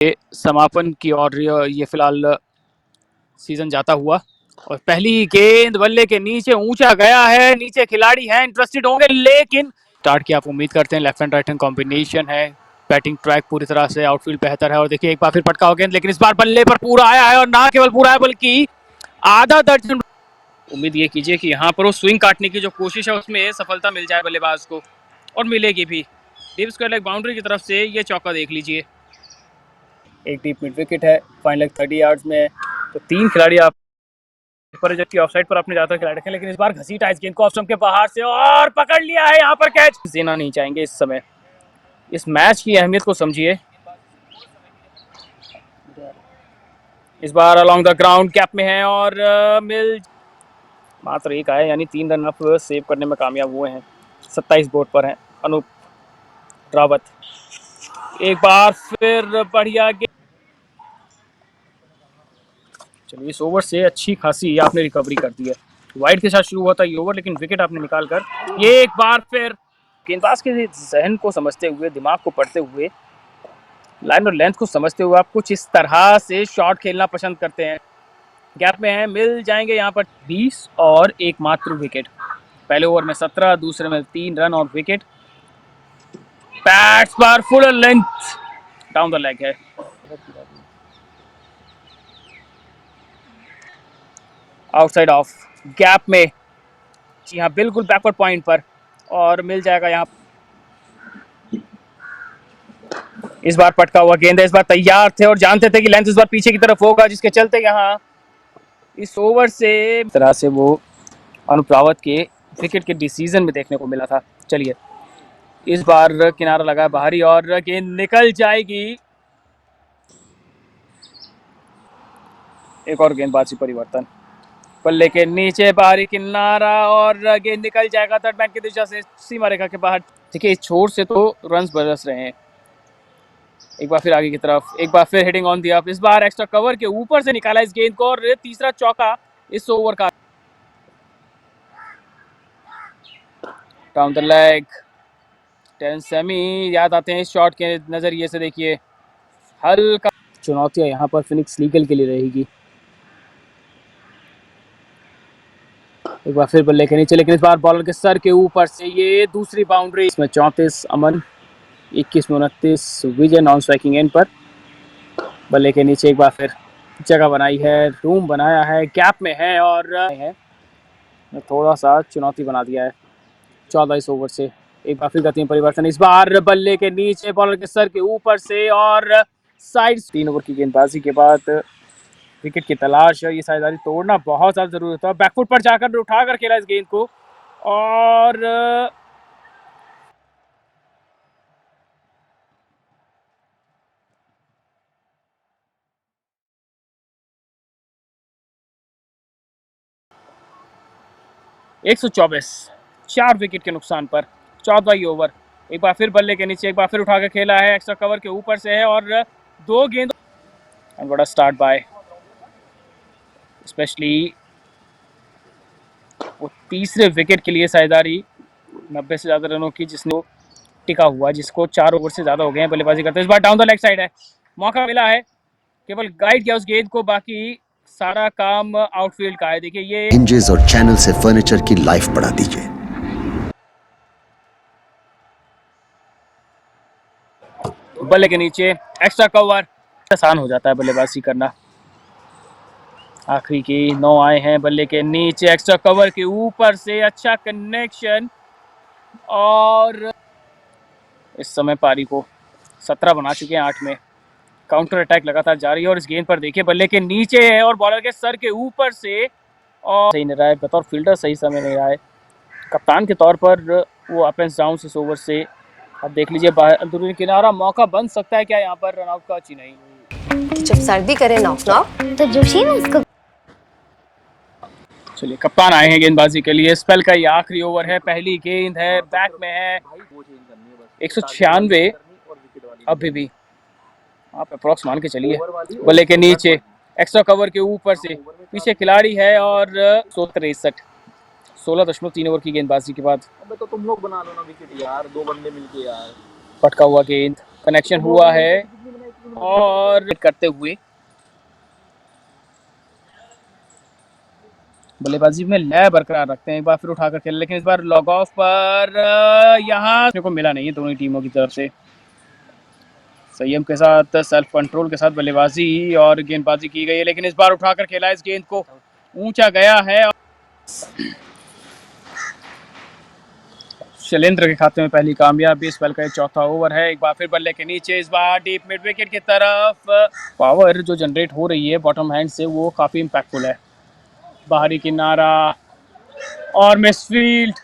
समापन की ओर ये फिलहाल सीजन जाता हुआ। और पहली गेंद बल्ले के नीचे ऊंचा गया है, नीचे खिलाड़ी हैं इंटरेस्टेड होंगे, लेकिन स्टार्ट की आप उम्मीद करते हैं। Left and right hand combination है, बैटिंग ट्रैक पूरी तरह से आउटफील्ड बेहतर है। और देखिए एक बार फिर पटका हो गेंद, लेकिन इस बार बल्ले पर पूरा आया है, और ना केवल पूरा है बल्कि आधा दर्जन। उम्मीद ये कीजिए कि यहाँ पर वो स्विंग काटने की जो कोशिश है उसमें सफलता मिल जाए बल्लेबाज को, और मिलेगी भी। डीप स्क्वायर लेग बाउंड्री की तरफ से ये चौका देख लीजिए। एक डीप मिड विकेट है, फाइनल 30 यार्ड्स में, तो 3 खिलाड़ी आप पर, जबकि ऑफसाइड पर अपने ज्यादातर खिलाड़ी रखे, लेकिन इस बार घसीटा इस गेंद को ऑफ स्टंप के बाहर से और पकड़ लिया है। यहाँ पर कैच देना नहीं चाहेंगे इस समय। इस मैच की अहमियत को समझिए। इस बार अलोंग द ग्राउंड कैप में है, और मिल मात्र एक आया, यानी 3 रन अप सेव करने में कामयाब हुए हैं। 27 बोर्ड पर हैं अनूप रावत। एक बार फिर बढ़िया गेंद। चलिए इस ओवर से अच्छी खासी आपने रिकवरी कर दी है। वाइड के साथ शुरू हुआ था ये ओवर, लेकिन विकेट आपने निकाल कर ये एक बार फिर गेंदबाज के जहन को समझते हुए, दिमाग को पढ़ते हुए, लाइन और लेंथ को समझते हुए आप कुछ इस तरह से शॉट खेलना पसंद करते हैं। गैप में है, मिल जाएंगे यहाँ पर 20 और एकमात्र विकेट। पहले ओवर में 17, दूसरे में 3 रन और विकेट। बैट्स पर full length down the leg है। आउटसाइड ऑफ गैप में, जी हाँ बिल्कुल बैकवर्ड पॉइंट पर, और मिल जाएगा यहाँ। इस बार पटका हुआ गेंद है, इस बार तैयार थे और जानते थे कि लेंथ इस बार पीछे की तरफ होगा, जिसके चलते यहाँ इस ओवर से तरह से वो अनुप रावत के विकेट के डिसीजन में देखने को मिला था। चलिए इस बार किनारा लगा बाहरी, और गेंद निकल जाएगी। एक और गेंदबाजी परिवर्तन, पल्ले के नीचे बाहरी किनारा, और गेंद निकल जाएगा थर्ड मैन की दिशा से सीमा रेखा के बाहर। देखिए इस छोर से तो रन्स बरस रहे हैं। एक बार फिर आगे की तरफ, एक बार फिर हिटिंग ऑन दी अप, इस बार एक्स्ट्रा कवर के ऊपर से निकाला इस गेंद को, और तीसरा चौका इस ओवर का। डाउन द लेग 10 सेमी याद आते हैं इस शॉट के नजरिए से। देखिए हल्का चुनौतियां यहाँ पर फिनिक्स लीगल के लिए रहेगी। एक बार फिर बल्ले के नीचे, लेकिन इस बार बॉलर के सर के ऊपर से ये दूसरी बाउंड्री। इसमें 34 अमन, 21 में 29 विजय नॉन स्ट्राइकिंग एंड पर। बल्ले के नीचे एक बार फिर जगह बनाई है, रूम बनाया है, गैप में है, और है थोड़ा सा चुनौती बना दिया है। 14 इस ओवर से। एक बार फिर गति में परिवर्तन, इस बार बल्ले के नीचे बॉलर के सर के ऊपर से, और साइड 3 ओवर की गेंदबाजी के बाद विकेट की तलाश है। ये साझेदारी तोड़ना बहुत ज़्यादा जरूरी होता है। बैकफुट पर जाकर उठाकर खेला इस गेंद को, और एक 4 विकेट के नुकसान पर 14 ओवर। एक बार फिर बल्ले के नीचे, एक बार फिर उठाकर खेला है, एक्स्ट्रा कवर के ऊपर से है, और 2 गेंद। बड़ा स्टार्ट बाय स्पेशली वो तीसरे विकेट के लिए साझेदारी 90 से ज्यादा रनों की, जिसने टिका हुआ, जिसको 4 ओवर से ज्यादा हो गए हैं बल्लेबाजी करते। इस बार डाउन द लेग साइड है, मौका मिला है, केवल गाइड किया उस गेंद को, बाकी सारा काम आउटफील्ड का है। देखिए ये हिंजेस और चैनल से फर्नीचर की लाइफ बढ़ा दीजिए। बल्ले के नीचे एक्स्ट्रा कवर, आसान हो जाता है बल्लेबाजी करना। आखिरी की 9 आए हैं बल्ले के नीचे, एक्स्ट्रा कवर के ऊपर से अच्छा कनेक्शन, और इस समय पारी को 17 बना चुके हैं 8 में। काउंटर अटैक लगातार जारी है, और इस गेंद पर देखिए बल्ले के नीचे है और बॉलर के सर के ऊपर से, और सही नहीं रहा है बतौर फील्डर, सही समय नहीं रहा है। कप्तान के तौर पर वो अप एंड डाउन इस ओवर से अब देख लीजिए अंदरूनी किनारा, मौका बन सकता है क्या यहाँ पर रन आउट का? अच्छी नहीं, जब सर्दी करे नॉक नॉक तो जोशी ना इसको। चलिए कप्तान आए हैं गेंदबाजी के लिए। स्पेल का ये आखिरी ओवर है, पहली गेंद है, बैक में है 196 अभी भी, आप अप्रॉक्स मान के चलिए। बल्ले के नीचे एक्स्ट्रा कवर के ऊपर से, पीछे खिलाड़ी है, और 163 16.3 ओवर की गेंदबाजी के बाद। अबे तो तुम लोग बना लो ना विकेट यार, 2 बंदे मिलके यार। पटका हुआ गेंद, कनेक्शन हुआ है, और करते हुए बल्लेबाजी में लय बरकरार रखते हैं, एक बार फिर उठाकर खेले, लेकिन इस बार लॉग ऑफ पर यहाँ को मिला नहीं है दोनों टीमों की तरफ से। संयम के साथ, सेल्फ कंट्रोल के साथ बल्लेबाजी और गेंदबाजी की गई है, लेकिन इस बार उठाकर खेला, इस गेंद को ऊंचा गया है। शैलेंद्र के खाते में पहली कामयाबी, इस स्पेल का चौथा ओवर है। एक बार फिर बल्ले के नीचे, इस बार डीप मिड विकेट की तरफ। पावर जो जनरेट हो रही है बॉटम हैंड से वो काफी इंपैक्टफुल है। बाहरी किनारा और मिसफील्ड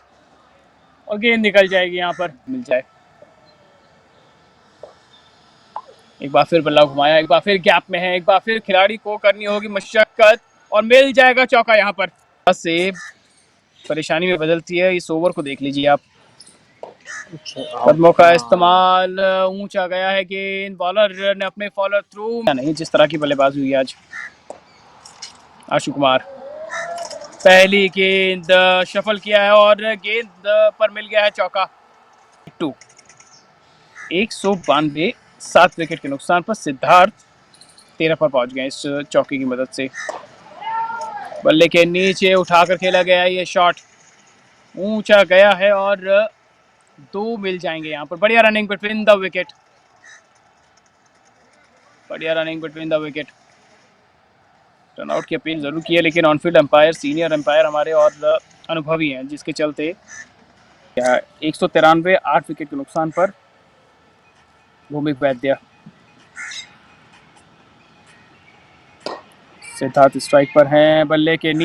और गेंद निकल जाएगी, यहाँ पर मिल जाए। एक बार फिर बल्ला घुमाया, एक बार फिर गैप में है, एक बार फिर खिलाड़ी को करनी होगी मशक्कत और मिल जाएगा चौका। यहाँ पर से परेशानी में बदलती है, इस ओवर को देख लीजिए आप। कदमों का इस्तेमाल, ऊंचा गया है गेंद, बॉलर ने अपने फॉलो थ्रू नहीं, जिस तरह की बल्लेबाजी हुई आज। आशु कुमार पहली गेंद शफल किया है और गेंद पर मिल गया है चौका। 192, 7 विकेट के नुकसान पर सिद्धार्थ 13 पर पहुंच गए इस चौके की मदद से। बल्ले के नीचे उठाकर खेला गया है, ये शॉट ऊंचा गया है और 2 मिल जाएंगे यहाँ पर। बढ़िया रनिंग बिटवीन द विकेट, बढ़िया running between the wicket. Run out की अपील जरूर की है, लेकिन ऑनफील्ड अंपायर, सीनियर अंपायर हमारे और अनुभवी हैं, जिसके चलते 193, 8 विकेट के नुकसान पर भूमिक वैद्य। सिद्धार्थ स्ट्राइक पर हैं, बल्ले के नीचे